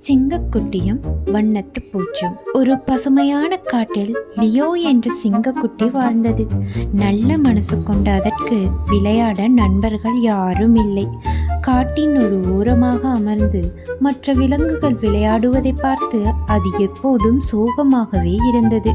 சிங்கக்குட்டியும் வண்ணத்து பூச்சும். ஒரு பசுமையான காட்டில் லியோ என்ற சிங்கக்குட்டி வாழ்ந்தது. நல்ல மனசு கொண்ட அதற்கு விளையாட நண்பர்கள் யாரும் இல்லை. காட்டின் ஒரு ஓரமாக அமர்ந்து மற்ற விலங்குகள் விளையாடுவதை பார்த்து அது எப்போதும் சோகமாகவே இருந்தது.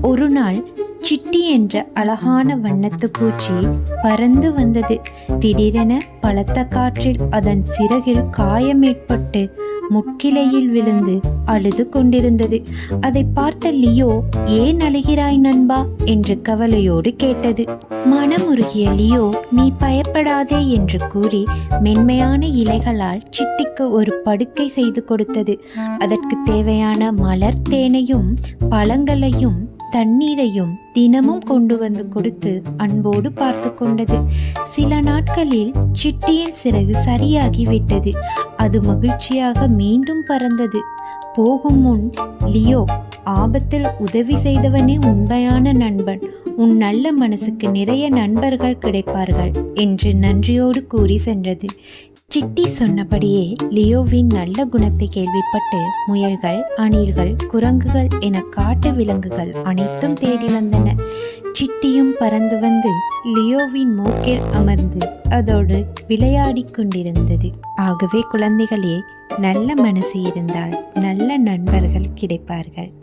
ஒரு நாள் சிட்டி என்ற அழகான வண்ணத்து பூச்சி பறந்து வந்தது. திடீரென பலத்த காற்றில் அதன் சிறகில் காயம் ஏற்பட்டு முட்கிளையில் விழுந்து அழுது கொண்டிருந்தது. அதை பார்த்த லியோ, "ஏன் அழுகிறாய் நண்பா?" என்று கவலையோடு கேட்டது. மனமுருகிய லியோ, "நீ பயப்படாதே" என்று கூறி மென்மையான இலைகளால் சிட்டிக்கு ஒரு படுக்கை செய்து கொடுத்தது. அதற்கு தேவையான மலர் தேனையும் பழங்களையும் தண்ணீரையும் தினமும் கொண்டு வந்து கொடுத்து அன்போடு பார்த்து கொண்டது. சில நாட்களில் சிட்டியின் சிறகு சரியாகிவிட்டது. அது மகிழ்ச்சியாக மீண்டும் பறந்தது. போகும் முன், "லியோ, ஆபத்தில் உதவி செய்தவனே உண்மையான நண்பன். உன் நல்ல மனசுக்கு நிறைய நண்பர்கள் கிடைப்பார்கள்" என்று நன்றியோடு கூறி சென்றது. சிட்டி சொன்னபடியே லியோவின் நல்ல குணத்தை கேள்விப்பட்டு முயல்கள், அணில்கள், குரங்குகள் என காட்டு விலங்குகள் அனைத்தும் தேடி வந்தன. சிட்டியும் பறந்து வந்து லியோவின் மூக்கில் அமர்ந்து அதோடு விளையாடி கொண்டிருந்தது. ஆகவே குழந்தைகளே, நல்ல மனசு இருந்தால் நல்ல நண்பர்கள் கிடைப்பார்கள்.